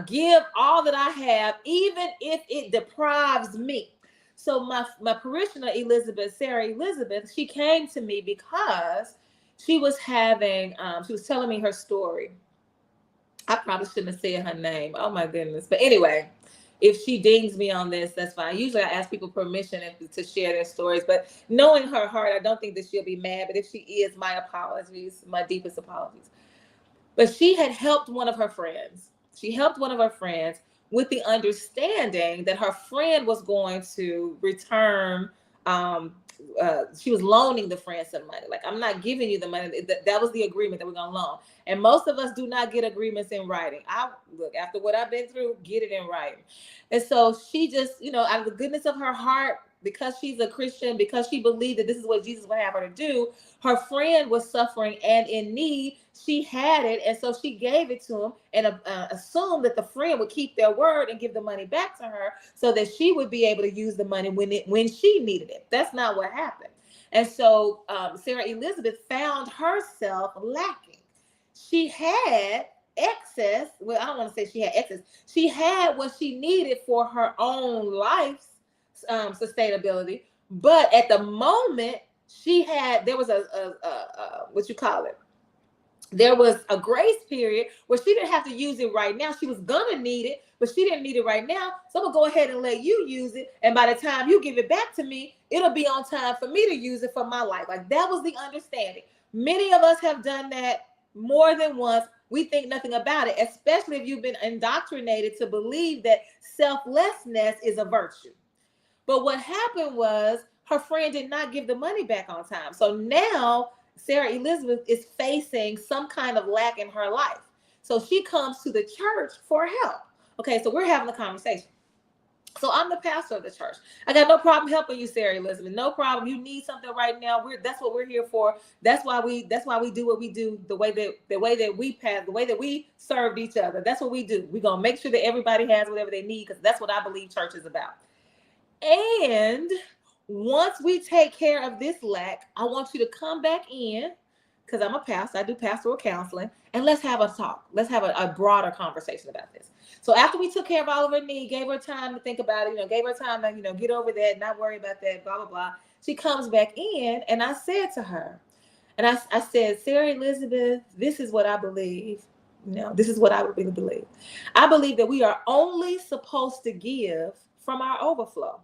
give all that I have, even if it deprives me. So my parishioner Sarah Elizabeth, she came to me because she was telling me her story. I probably shouldn't have said her name. Oh my goodness. But anyway, if she dings me on this, that's fine. Usually I ask people permission to share their stories, but knowing her heart, I don't think that she'll be mad. But if she is, my apologies, my deepest apologies. But she had helped one of her friends. She helped one of her friends with the understanding that her friend was going to return. She was loaning the friend some money. Like, I'm not giving you the money. That was the agreement that we're going to loan. And most of us do not get agreements in writing. Look, after what I've been through, get it in writing. And so she just, out of the goodness of her heart, because she's a Christian, because she believed that this is what Jesus would have her to do, her friend was suffering and in need. She had it, and so she gave it to him and assumed that the friend would keep their word and give the money back to her so that she would be able to use the money when she needed it. That's not what happened. And so Sarah Elizabeth found herself lacking. She had excess. Well, I don't want to say she had excess. She had what she needed for her own life's sustainability. But at the moment, there was there was a grace period where she didn't have to use it right now. She was gonna need it, but she didn't need it right now. So I'm gonna go ahead and let you use it. And by the time you give it back to me, it'll be on time for me to use it for my life. Like, that was the understanding. Many of us have done that more than once. We think nothing about it, especially if you've been indoctrinated to believe that selflessness is a virtue. But what happened was her friend did not give the money back on time. So now Sarah Elizabeth is facing some kind of lack in her life. So she comes to the church for help. Okay, so we're having a conversation. So I'm the pastor of the church. I got no problem helping you, Sarah Elizabeth. No problem. You need something right now. That's what we're here for. That's why we do what we do, the way that we served each other. That's what we do. We're gonna make sure that everybody has whatever they need, because that's what I believe church is about. And once we take care of this lack, I want you to come back in, because I'm a pastor. I do pastoral counseling, and let's have a talk. Let's have a broader conversation about this. So after we took care of all of her needs, gave her time to think about it, gave her time to, get over that, not worry about that, blah, blah, blah. She comes back in, and I said to her, and I said, Sarah Elizabeth, this is what I believe. This is what I really believe. I believe that we are only supposed to give from our overflow.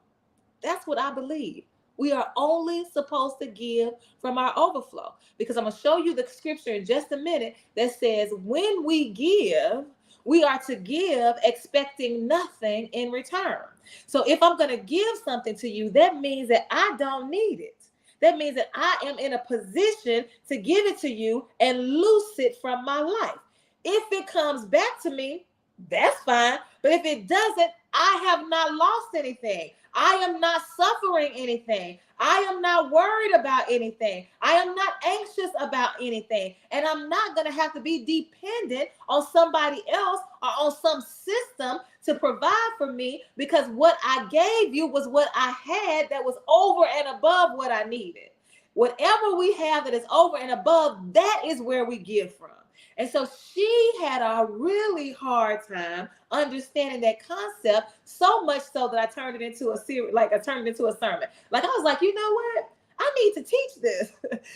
That's what I believe. We are only supposed to give from our overflow, because I'm going to show you the scripture in just a minute that says when we give, we are to give expecting nothing in return. So if I'm going to give something to you, that means that I don't need it. That means that I am in a position to give it to you and loose it from my life. If it comes back to me, that's fine. But if it doesn't, I have not lost anything. I am not suffering anything. I am not worried about anything. I am not anxious about anything. And I'm not going to have to be dependent on somebody else or on some system to provide for me, because what I gave you was what I had that was over and above what I needed. Whatever we have that is over and above, that is where we give from. And so she had a really hard time understanding that concept, so much so that I turned it into a series, like I turned it into a sermon. Like I was like, you know what? I need to teach this.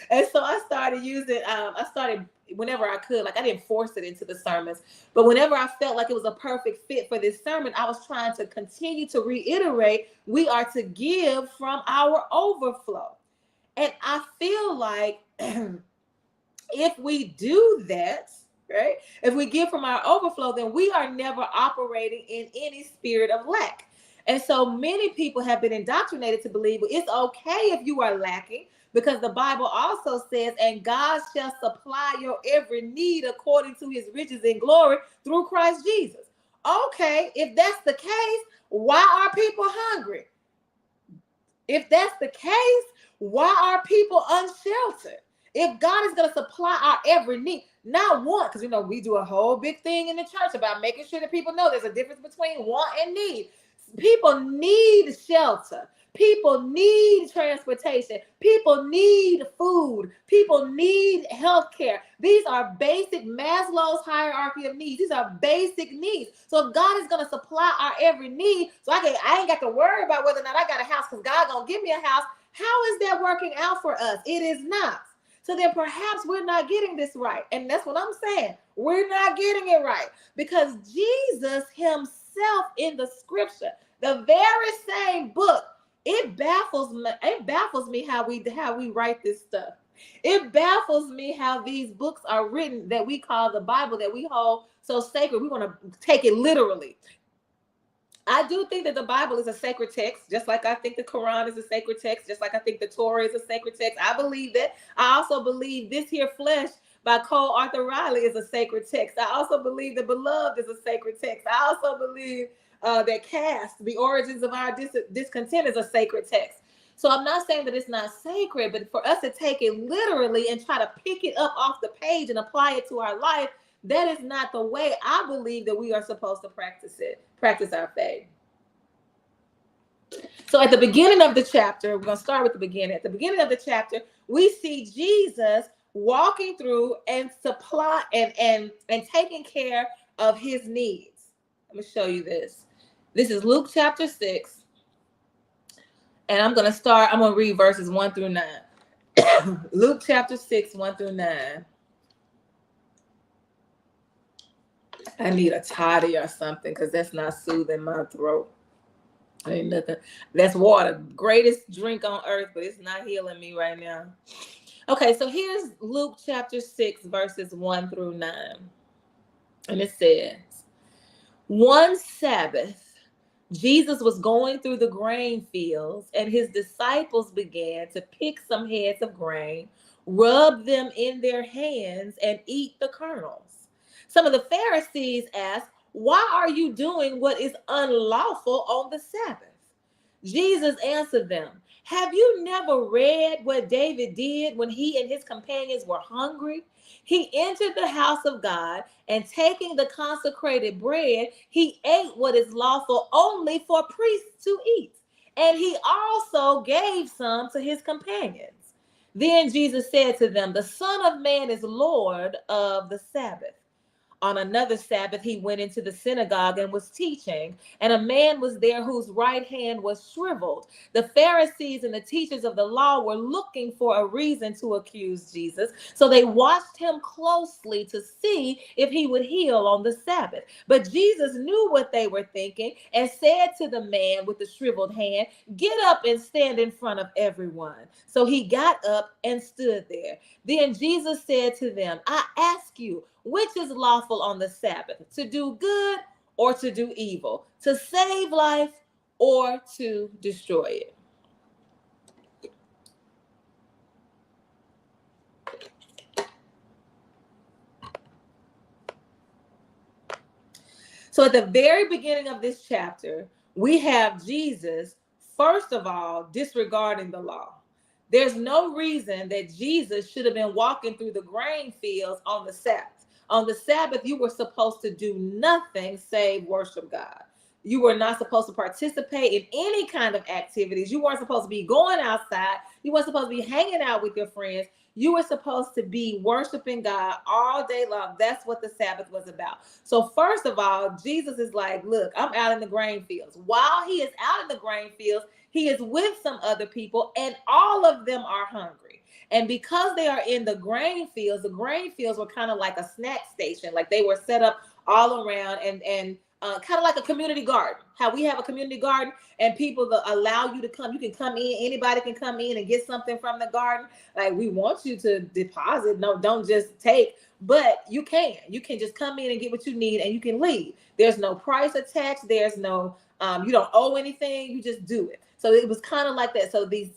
And so I started using, whenever I could, like I didn't force it into the sermons, but whenever I felt like it was a perfect fit for this sermon, I was trying to continue to reiterate, we are to give from our overflow. And I feel like if we do that, right, if we give from our overflow, then we are never operating in any spirit of lack. And so many people have been indoctrinated to believe it's okay if you are lacking, because the Bible also says, and God shall supply your every need according to his riches in glory through Christ Jesus. Okay, if that's the case, why are people hungry? If that's the case, why are people unsheltered? If God is going to supply our every need, not want, because we do a whole big thing in the church about making sure that people know there's a difference between want and need. People need shelter. People need transportation. People need food. People need health care. These are basic Maslow's hierarchy of needs. These are basic needs. So if God is going to supply our every need, so I ain't got to worry about whether or not I got a house because God going to give me a house. How is that working out for us? It is not. So then perhaps we're not getting this right. And that's what I'm saying. We're not getting it right, because Jesus himself in the scripture, the very same book, it baffles me how we write this stuff. It baffles me how these books are written that we call the Bible, that we hold so sacred. We want to take it literally. I do think that the Bible is a sacred text, just like I think the Quran is a sacred text, just like I think the Torah is a sacred text. I believe that. I also believe This Here Flesh by Cole Arthur Riley is a sacred text. I also believe The Beloved is a sacred text. I also believe that Cast, The Origins of Our Discontent, is a sacred text. So I'm not saying that it's not sacred, but for us to take it literally and try to pick it up off the page and apply it to our life, that is not the way I believe that we are supposed to practice our faith. So at the beginning of the chapter, we're going to start with the beginning. At the beginning of the chapter, we see Jesus walking through and supply and taking care of his needs. Let me show you this. This is Luke chapter 6. And I'm going to read verses 1 through 9. Luke chapter 6, 1 through 9. I need a toddy or something, because that's not soothing my throat. Ain't nothing. That's water. Greatest drink on earth, but it's not healing me right now. Okay, so here's Luke chapter 6, verses 1 through 9. And it says, one Sabbath, Jesus was going through the grain fields, and his disciples began to pick some heads of grain, rub them in their hands, and eat the kernels. Some of the Pharisees asked, why are you doing what is unlawful on the Sabbath? Jesus answered them, have you never read what David did when he and his companions were hungry? He entered the house of God, and taking the consecrated bread, he ate what is lawful only for priests to eat. And he also gave some to his companions. Then Jesus said to them, the Son of Man is Lord of the Sabbath. On another Sabbath, he went into the synagogue and was teaching, and a man was there whose right hand was shriveled. The Pharisees and the teachers of the law were looking for a reason to accuse Jesus, so they watched him closely to see if he would heal on the Sabbath. But Jesus knew what they were thinking and said to the man with the shriveled hand, get up and stand in front of everyone. So he got up and stood there. Then Jesus said to them, I ask you, which is lawful on the Sabbath, to do good or to do evil, to save life or to destroy it? So at the very beginning of this chapter, we have Jesus, first of all, disregarding the law. There's no reason that Jesus should have been walking through the grain fields on the Sabbath. On the Sabbath, you were supposed to do nothing save worship God. You were not supposed to participate in any kind of activities. You weren't supposed to be going outside. You weren't supposed to be hanging out with your friends. You were supposed to be worshiping God all day long. That's what the Sabbath was about. So first of all, Jesus is like, look, I'm out in the grain fields. While he is out in the grain fields, he is with some other people, and all of them are hungry. And because they are in the grain fields were kind of like a snack station. Like they were set up all around and kind of like a community garden. How we have a community garden and people that allow you to come. You can come in. Anybody can come in and get something from the garden. Like we want you to deposit. No, don't just take. But you can. You can just come in and get what you need and you can leave. There's no price attached. There's no, you don't owe anything. You just do it. So it was kind of like that. So these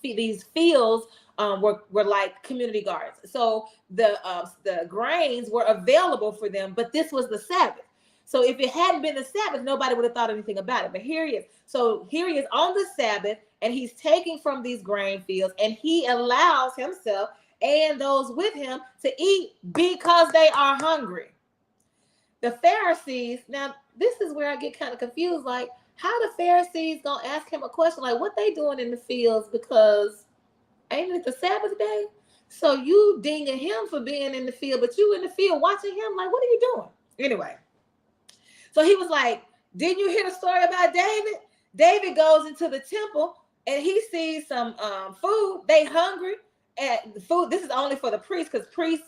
fields were like community gardens. So the grains were available for them, but this was the Sabbath. So if it hadn't been the Sabbath, nobody would have thought anything about it. But here he is. So here he is on the Sabbath, and he's taking from these grain fields, and he allows himself and those with him to eat because they are hungry. The Pharisees, now this is where I get kind of confused. Like, how the Pharisees gonna ask him a question like, what they doing in the fields, because ain't it the Sabbath day? So you dinging him for being in the field, but you in the field watching him, like, what are you doing? Anyway. So he was like, didn't you hear the story about David? David goes into the temple and he sees some food. They hungry. And the food, this is only for the priests, because priests,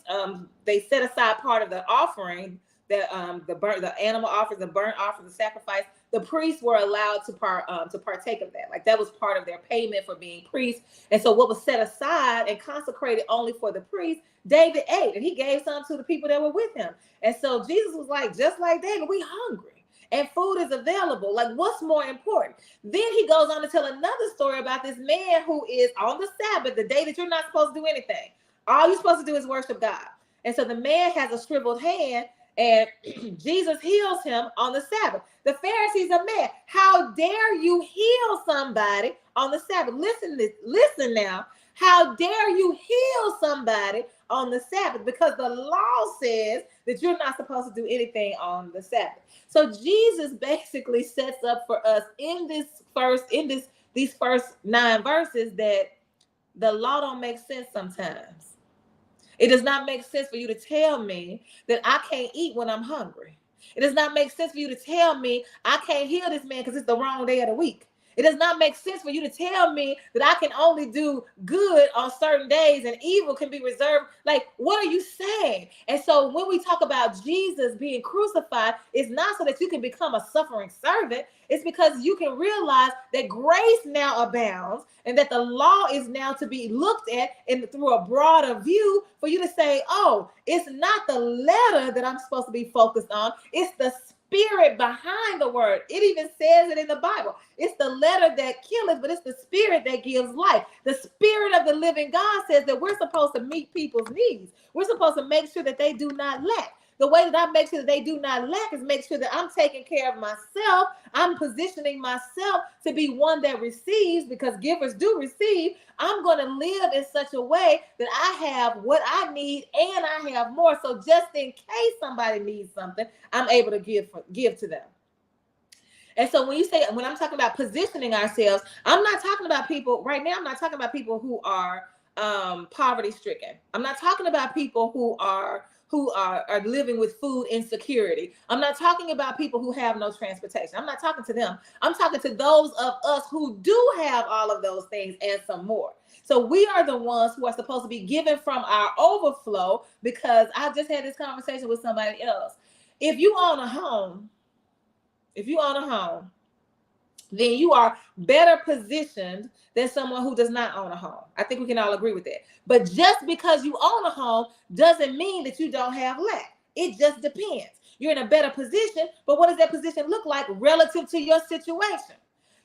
they set aside part of the offering, the animal offers, the burnt offers, the sacrifice. The priests were allowed to partake of that. Like that was part of their payment for being priests. And so what was set aside and consecrated only for the priests, David ate, and he gave some to the people that were with him. And so Jesus was like, just like David, we hungry and food is available. Like, what's more important? Then he goes on to tell another story about this man who is on the Sabbath, the day that you're not supposed to do anything. All you're supposed to do is worship God. And so the man has a shriveled hand, and Jesus heals him on the Sabbath. The Pharisees are mad. How dare you heal somebody on the Sabbath? Listen now. How dare you heal somebody on the Sabbath? Because the law says that you're not supposed to do anything on the Sabbath. So Jesus basically sets up for us in these first 9 verses that the law don't make sense sometimes. It does not make sense for you to tell me that I can't eat when I'm hungry. It does not make sense for you to tell me I can't heal this man because it's the wrong day of the week. It does not make sense for you to tell me that I can only do good on certain days and evil can be reserved. Like, what are you saying? And so when we talk about Jesus being crucified, it's not so that you can become a suffering servant. It's because you can realize that grace now abounds and that the law is now to be looked at through a broader view for you to say, oh, it's not the letter that I'm supposed to be focused on. It's the spirit behind the word. It even says it in the Bible. It's the letter that killeth, but it's the spirit that gives life. The spirit of the living God says that we're supposed to meet people's needs. We're supposed to make sure that they do not lack. The way that I make sure that they do not lack is make sure that I'm taking care of myself. I'm positioning myself to be one that receives, because givers do receive. I'm going to live in such a way that I have what I need and I have more. So just in case somebody needs something, I'm able to give to them. And so when I'm talking about positioning ourselves, I'm not talking about people right now. I'm not talking about people who are poverty stricken. I'm not talking about people who are living with food insecurity. I'm not talking about people who have no transportation. I'm not talking to them. I'm talking to those of us who do have all of those things and some more. So we are the ones who are supposed to be given from our overflow, because I just had this conversation with somebody else. If you own a home, then you are better positioned than someone who does not own a home. I think we can all agree with that. But just because you own a home doesn't mean that you don't have lack. It just depends. You're in a better position, but what does that position look like relative to your situation?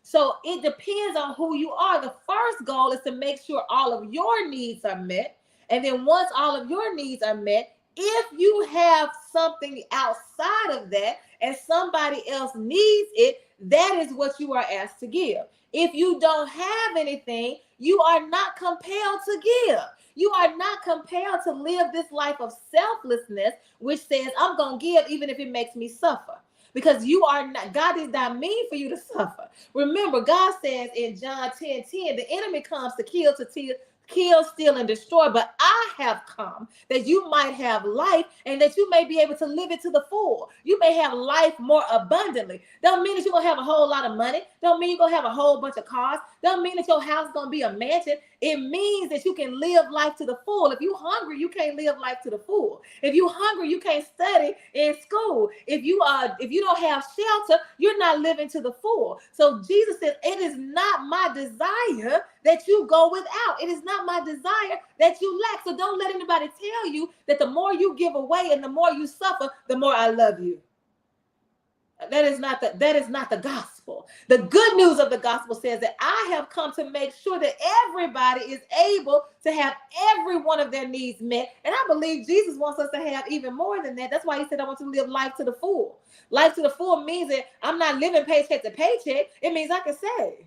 So it depends on who you are. The first goal is to make sure all of your needs are met. And then once all of your needs are met, If you have something outside of that and somebody else needs it, that is what you are asked to give. If you don't have anything, you are not compelled to give. You are not compelled to live this life of selflessness, which says, I'm going to give even if it makes me suffer. Because you are not, God is not mean for you to suffer. Remember, God says in John 10:10, the enemy comes to kill, steal, and destroy, but I have come that you might have life and that you may be able to live it to the full. You may have life more abundantly. Don't mean that you're going to have a whole lot of money. Don't mean you're going to have a whole bunch of cars. Don't mean that your house is going to be a mansion. It means that you can live life to the full. If you're hungry, you can't live life to the full. If you're hungry, you can't study in school. If you don't have shelter, you're not living to the full. So Jesus says, it is not my desire that you go without. It is not my desire that you lack. So don't let anybody tell you that the more you give away and the more you suffer, the more I love you. That is not the gospel. The good news of the gospel says that I have come to make sure that everybody is able to have every one of their needs met. And I believe Jesus wants us to have even more than that. That's why he said, I want to live life to the full. Life to the full means that I'm not living paycheck to paycheck. It means I can save.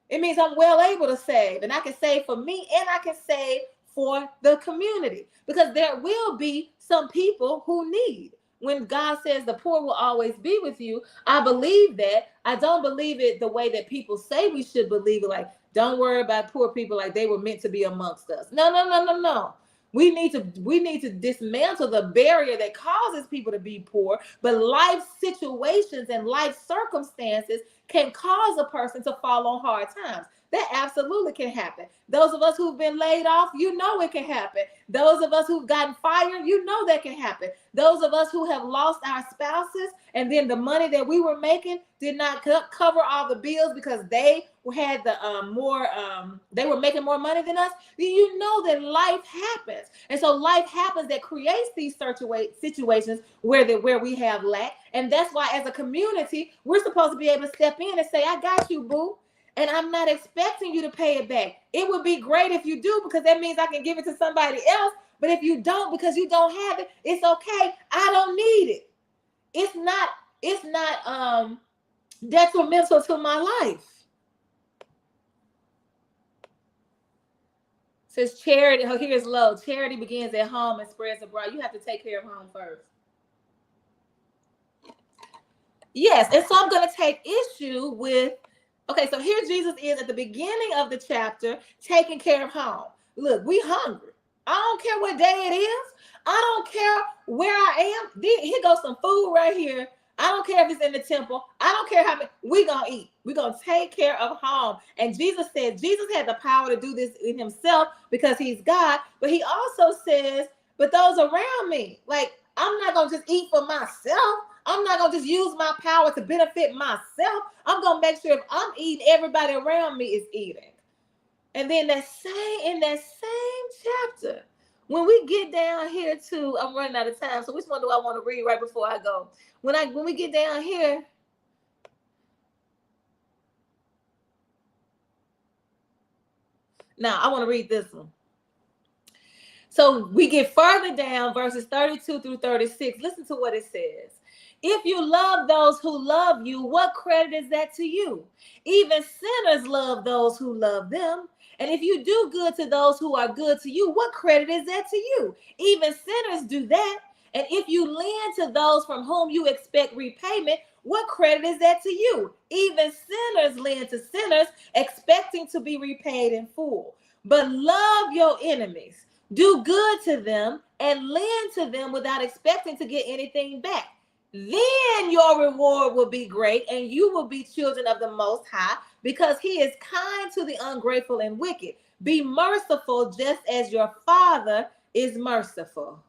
It means I'm well able to save. And I can save for me and I can save for the community. Because there will be some people who need. When God says the poor will always be with you, I believe that. I don't believe it the way that people say we should believe it. Like, don't worry about poor people like they were meant to be amongst us. No. We need to dismantle the barrier that causes people to be poor. But life situations and life circumstances can cause a person to fall on hard times. That absolutely can happen. Those of us who've been laid off, you know it can happen. Those of us who've gotten fired, you know that can happen. Those of us who have lost our spouses and then the money that we were making did not cover all the bills because they had they were making more money than us. You know that life happens. And so life happens that creates these situations where we have lack. And that's why as a community, we're supposed to be able to step in and say, I got you, boo. And I'm not expecting you to pay it back. It would be great if you do, because that means I can give it to somebody else. But if you don't, because you don't have it, it's okay. I don't need it. It's not detrimental to my life. It says charity. Oh, here's low. Charity begins at home and spreads abroad. You have to take care of home first. Yes, and so I'm going to take issue with. Okay, so here Jesus is at the beginning of the chapter taking care of home. Look, we hungry. I don't care what day it is. I don't care where I am. Here goes some food right here. I don't care if it's in the temple. I don't care how many. We're going to eat. We're going to take care of home. And Jesus said Jesus had the power to do this in himself because he's God. But he also says, but those around me, like, I'm not going to just eat for myself. I'm not going to just use my power to benefit myself. I'm going to make sure if I'm eating, everybody around me is eating. And then in that same chapter, when we get down here to, I'm running out of time, so which one do I want to read right before I go? When we get down here, now I want to read this one. So we get further down, verses 32 through 36. Listen to what it says. If you love those who love you, what credit is that to you? Even sinners love those who love them. And if you do good to those who are good to you, what credit is that to you? Even sinners do that. And if you lend to those from whom you expect repayment, what credit is that to you? Even sinners lend to sinners, expecting to be repaid in full. But love your enemies. Do good to them and lend to them without expecting to get anything back. Then your reward will be great and you will be children of the Most High, because he is kind to the ungrateful and wicked. Be merciful just as your Father is merciful.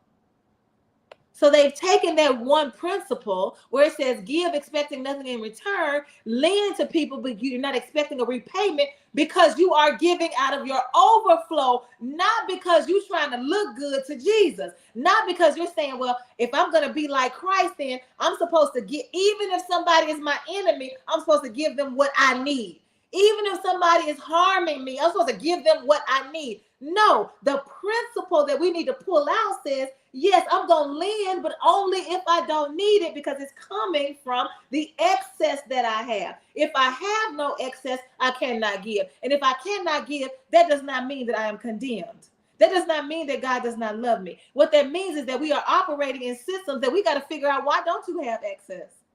So they've taken that one principle where it says give expecting nothing in return, lend to people, but you're not expecting a repayment because you are giving out of your overflow, not because you're trying to look good to Jesus, not because you're saying, well, if I'm going to be like Christ, then I'm supposed to get, even if somebody is my enemy, I'm supposed to give them what I need. Even if somebody is harming me, I'm supposed to give them what I need. No, the principle that we need to pull out says, yes, I'm going to lend, but only if I don't need it, because it's coming from the excess that I have. If I have no excess, I cannot give. And if I cannot give, that does not mean that I am condemned. That does not mean that God does not love me. What that means is that we are operating in systems that we got to figure out, why don't you have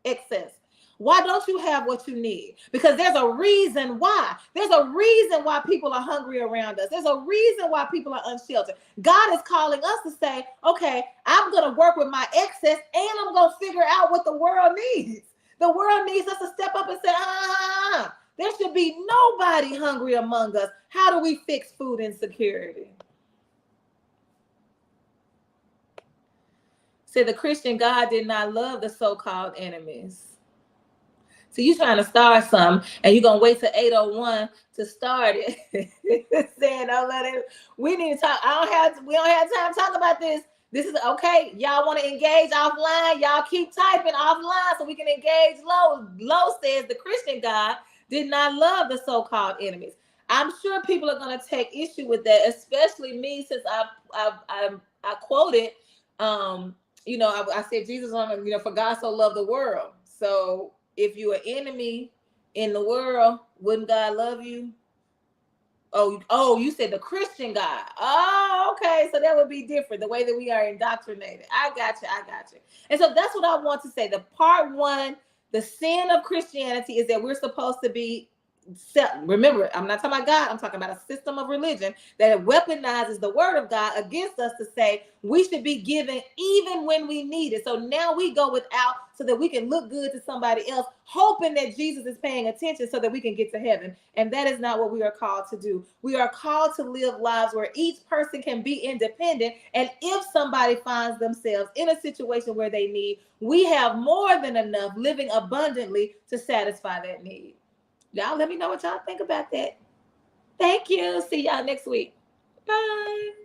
excess? Why don't you have what you need? Because there's a reason why. There's a reason why people are hungry around us. There's a reason why people are unsheltered. God is calling us to say, okay, I'm going to work with my excess, and I'm going to figure out what the world needs. The world needs us to step up and say, there should be nobody hungry among us. How do we fix food insecurity? Say the Christian God did not love the so-called enemies. So you trying to start something, and you're going to wait till 8:01 to start it. Saying, oh, let it, we need to talk. We don't have time to talk about this. This is okay. Y'all want to engage offline? Y'all keep typing offline so we can engage Low. Low says the Christian God did not love the so-called enemies. I'm sure people are going to take issue with that, especially me, since I quoted, I said Jesus for God so loved the world. So if you're an enemy in the world, wouldn't God love you? Oh, you said the Christian God. Oh, okay. So that would be different, the way that we are indoctrinated. I got you. And so that's what I want to say. The part one, the sin of Christianity is that we're supposed to be, remember, I'm not talking about God. I'm talking about a system of religion that weaponizes the word of God against us to say we should be giving even when we need it. So now we go without so that we can look good to somebody else, hoping that Jesus is paying attention so that we can get to heaven. And that is not what we are called to do. We are called to live lives where each person can be independent. And if somebody finds themselves in a situation where they need, we have more than enough living abundantly to satisfy that need. Y'all let me know what y'all think about that. Thank you. See y'all next week. Bye.